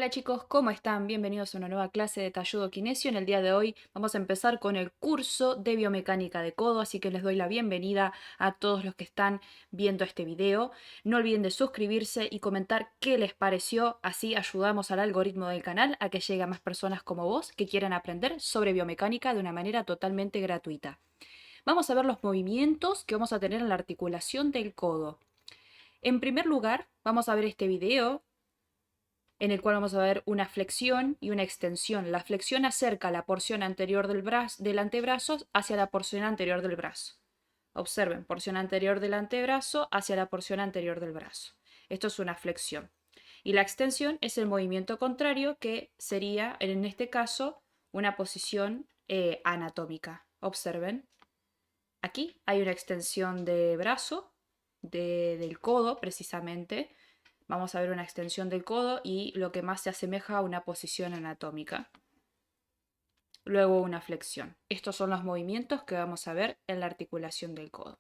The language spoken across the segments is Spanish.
Hola chicos, ¿cómo están? Bienvenidos a una nueva clase de Talludo Kinesio. En el día de hoy vamos a empezar con el curso de biomecánica de codo, así que les doy la bienvenida a todos los que están viendo este video. No olviden de suscribirse y comentar qué les pareció, así ayudamos al algoritmo del canal a que llegue a más personas como vos que quieran aprender sobre biomecánica de una manera totalmente gratuita. Vamos a ver los movimientos que vamos a tener en la articulación del codo. En primer lugar, vamos a ver este video en el cual vamos a ver una flexión y una extensión. La flexión acerca la porción anterior del antebrazo hacia la porción anterior del brazo. Observen, porción anterior del antebrazo hacia la porción anterior del brazo. Esto es una flexión. Y la extensión es el movimiento contrario, que sería, en este caso, una posición anatómica. Observen, aquí hay una extensión de brazo, del codo precisamente. Vamos a ver una extensión del codo y lo que más se asemeja a una posición anatómica. Luego una flexión. Estos son los movimientos que vamos a ver en la articulación del codo.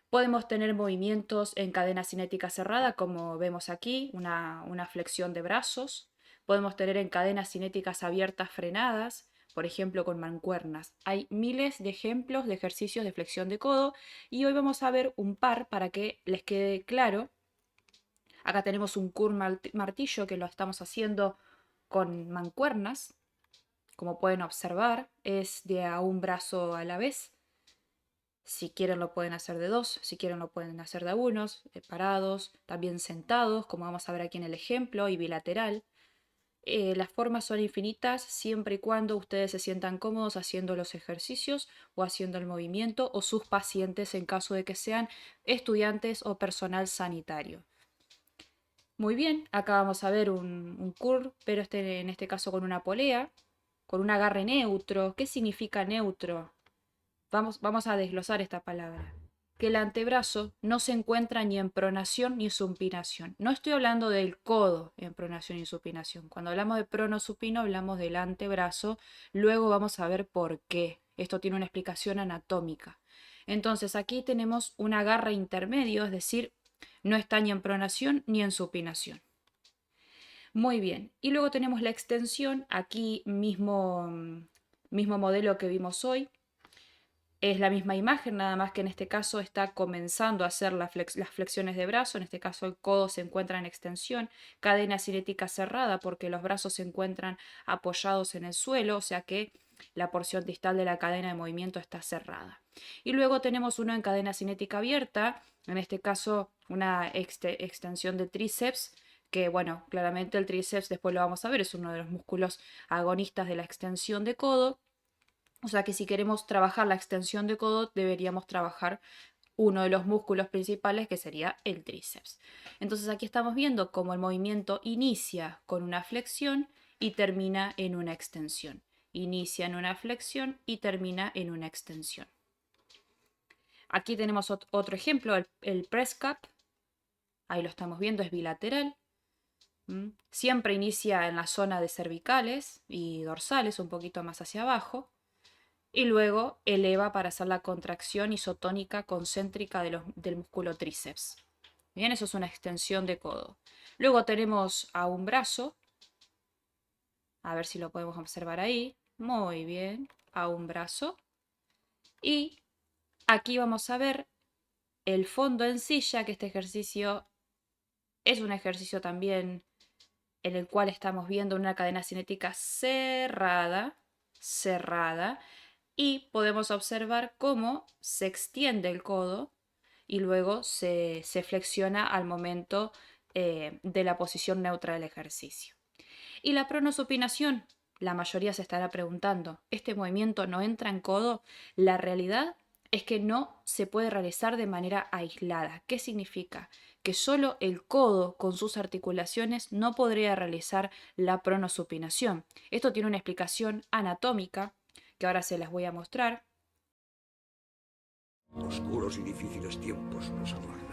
Podemos tener movimientos en cadena cinética cerrada, como vemos aquí, una flexión de brazos. Podemos tener en cadenas cinéticas abiertas frenadas, por ejemplo con mancuernas. Hay miles de ejemplos de ejercicios de flexión de codo y hoy vamos a ver un par para que les quede claro. Acá tenemos un curl martillo que lo estamos haciendo con mancuernas. Como pueden observar, es de a un brazo a la vez. Si quieren lo pueden hacer de dos, si quieren lo pueden hacer de a unos, parados, también sentados, como vamos a ver aquí en el ejemplo, y bilateral. Las formas son infinitas siempre y cuando ustedes se sientan cómodos haciendo los ejercicios o haciendo el movimiento, o sus pacientes en caso de que sean estudiantes o personal sanitario. Muy bien, acá vamos a ver un curl, pero en este caso con una polea, con un agarre neutro. ¿Qué significa neutro? Vamos a desglosar esta palabra. Que el antebrazo no se encuentra ni en pronación ni supinación. No estoy hablando del codo en pronación y supinación. Cuando hablamos de pronosupino hablamos del antebrazo. Luego vamos a ver por qué. Esto tiene una explicación anatómica. Entonces aquí tenemos un agarre intermedio, es decir, no está ni en pronación ni en supinación. Muy bien. Y luego tenemos la extensión, aquí mismo modelo que vimos hoy. Es la misma imagen, nada más que en este caso está comenzando a hacer las flexiones de brazo. En este caso el codo se encuentra en extensión, cadena cinética cerrada porque los brazos se encuentran apoyados en el suelo, o sea que la porción distal de la cadena de movimiento está cerrada. Y luego tenemos uno en cadena cinética abierta, en este caso una extensión de tríceps, que bueno, claramente el tríceps después lo vamos a ver, es uno de los músculos agonistas de la extensión de codo. O sea que si queremos trabajar la extensión de codo, deberíamos trabajar uno de los músculos principales, que sería el tríceps. Entonces aquí estamos viendo cómo el movimiento inicia con una flexión y termina en una extensión. Inicia en una flexión y termina en una extensión. Aquí tenemos otro ejemplo, el press cup. Ahí lo estamos viendo, es bilateral. Siempre inicia en la zona de cervicales y dorsales, un poquito más hacia abajo. Y luego eleva para hacer la contracción isotónica concéntrica del músculo tríceps. Bien, eso es una extensión de codo. Luego tenemos a un brazo. A ver si lo podemos observar ahí. Muy bien, a un brazo. Y aquí vamos a ver el fondo en silla, que este ejercicio es un ejercicio también en el cual estamos viendo una cadena cinética cerrada, y podemos observar cómo se extiende el codo y luego se flexiona al momento de la posición neutra del ejercicio. Y la pronosupinación, la mayoría se estará preguntando, ¿este movimiento no entra en codo? La realidad es que no se puede realizar de manera aislada. ¿Qué significa? Que solo el codo con sus articulaciones no podría realizar la pronosupinación. Esto tiene una explicación anatómica que ahora se las voy a mostrar. Oscuros y difíciles tiempos nos aguardan.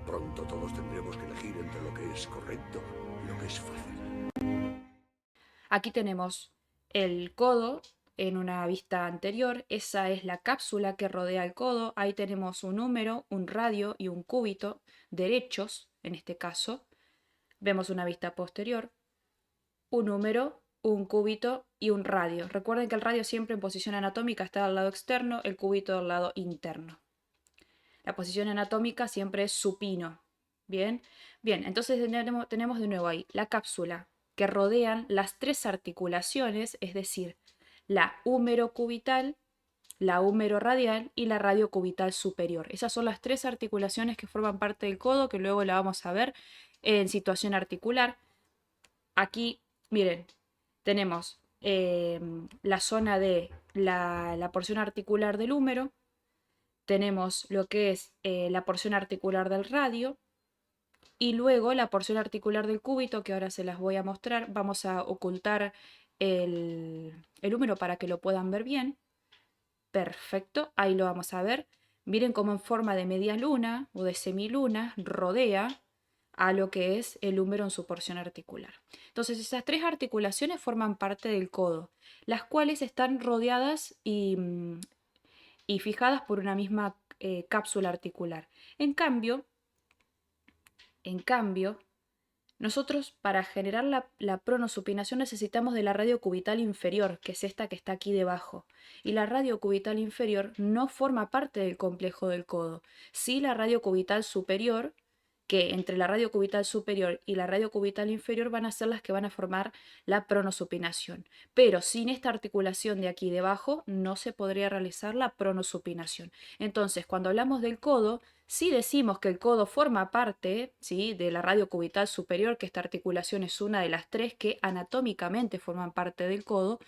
Pronto todos tendremos que elegir entre lo que es correcto y lo que es fácil. Aquí tenemos el codo en una vista anterior. Esa es la cápsula que rodea el codo. Ahí tenemos un húmero, un radio y un cúbito, derechos en este caso. Vemos una vista posterior, un húmero, un cúbito y un radio. Recuerden que el radio siempre en posición anatómica está al lado externo, el cúbito al lado interno. La posición anatómica siempre es supino. Bien, bien, entonces tenemos de nuevo ahí la cápsula que rodean las tres articulaciones, es decir, la húmero-cubital, la húmero-radial y la radiocubital superior. Esas son las tres articulaciones que forman parte del codo, que luego la vamos a ver en situación articular. Aquí, miren, tenemos la zona de la porción articular del húmero, tenemos lo que es la porción articular del radio y luego la porción articular del cúbito, que ahora se las voy a mostrar. Vamos a ocultar el húmero para que lo puedan ver bien. Perfecto, ahí lo vamos a ver. Miren cómo en forma de media luna o de semiluna rodea a lo que es el húmero en su porción articular. Entonces esas tres articulaciones forman parte del codo, las cuales están rodeadas y fijadas por una misma cápsula articular. En cambio, nosotros para generar la pronosupinación necesitamos de la radio cubital inferior, que es esta que está aquí debajo. Y la radio cubital inferior no forma parte del complejo del codo. Sí, la radio cubital superior, que entre la radio cubital superior y la radio cubital inferior van a ser las que van a formar la pronosupinación. Pero sin esta articulación de aquí debajo no se podría realizar la pronosupinación. Entonces, cuando hablamos del codo, si decimos que el codo forma parte, ¿sí?, de la radio cubital superior, que esta articulación es una de las tres que anatómicamente forman parte del codo,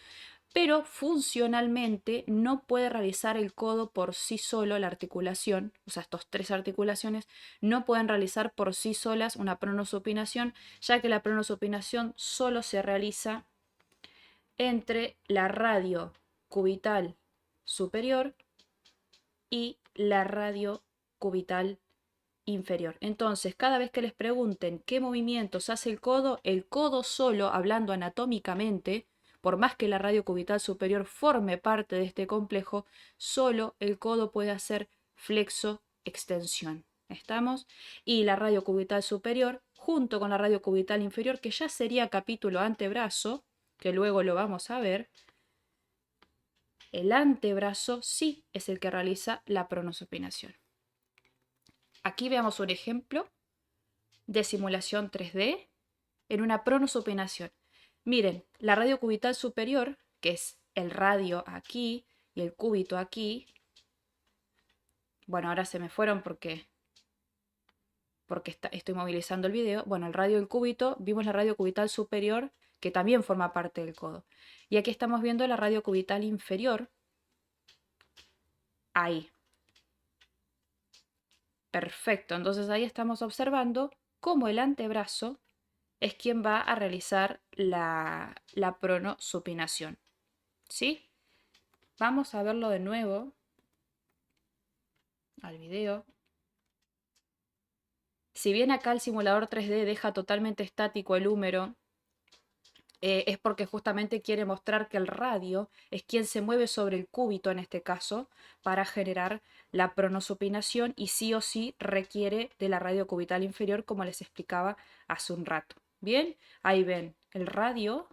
pero funcionalmente no puede realizar el codo por sí solo la articulación, o sea, estas tres articulaciones no pueden realizar por sí solas una pronosupinación, ya que la pronosupinación solo se realiza entre la radio cubital superior y la radio cubital inferior. Entonces, cada vez que les pregunten qué movimientos hace el codo solo, hablando anatómicamente, por más que la radio cubital superior forme parte de este complejo, solo el codo puede hacer flexo-extensión. ¿Estamos? Y la radio cubital superior, junto con la radio cubital inferior, que ya sería capítulo antebrazo, que luego lo vamos a ver, el antebrazo sí es el que realiza la pronosupinación. Aquí veamos un ejemplo de simulación 3D en una pronosupinación. Miren, la radio cubital superior, que es el radio aquí y el cúbito aquí. Bueno, ahora se me fueron porque estoy movilizando el video. Bueno, el radio y el cúbito, vimos la radio cubital superior, que también forma parte del codo. Y aquí estamos viendo la radio cubital inferior. Ahí. Perfecto, entonces ahí estamos observando cómo el antebrazo es quien va a realizar la pronosupinación. ¿Sí? Vamos a verlo de nuevo al video. Si bien acá el simulador 3D deja totalmente estático el húmero, es porque justamente quiere mostrar que el radio es quien se mueve sobre el cúbito en este caso para generar la pronosupinación y sí o sí requiere de la radio cubital inferior, como les explicaba hace un rato. Bien, ahí ven el radio,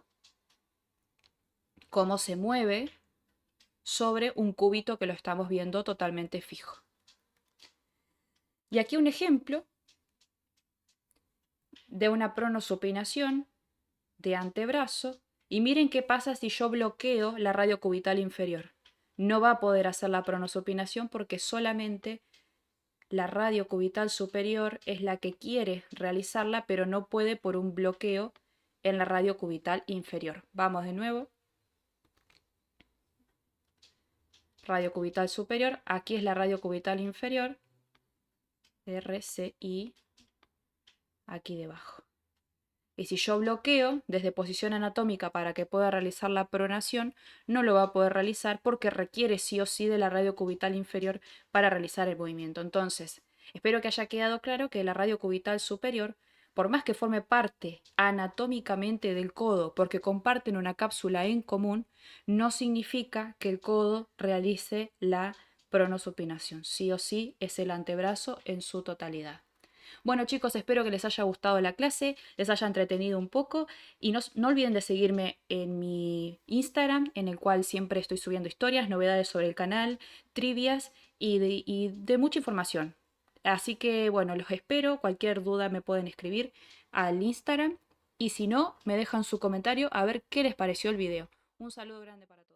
cómo se mueve sobre un cúbito que lo estamos viendo totalmente fijo. Y aquí un ejemplo de una pronosupinación de antebrazo y miren qué pasa si yo bloqueo la radio cubital inferior. No va a poder hacer la pronosupinación porque solamente la radio cubital superior es la que quiere realizarla, pero no puede por un bloqueo en la radio cubital inferior. Vamos de nuevo. Radio cubital superior, aquí es la radio cubital inferior, RCI, aquí debajo. Y si yo bloqueo desde posición anatómica para que pueda realizar la pronación, no lo va a poder realizar porque requiere sí o sí de la radio cubital inferior para realizar el movimiento. Entonces, espero que haya quedado claro que la radio cubital superior, por más que forme parte anatómicamente del codo, porque comparten una cápsula en común, no significa que el codo realice la pronosupinación. Sí o sí es el antebrazo en su totalidad. Bueno chicos, espero que les haya gustado la clase, les haya entretenido un poco y no olviden de seguirme en mi Instagram, en el cual siempre estoy subiendo historias, novedades sobre el canal, trivias y de mucha información. Así que bueno, los espero, cualquier duda me pueden escribir al Instagram y si no, me dejan su comentario a ver qué les pareció el video. Un saludo grande para todos.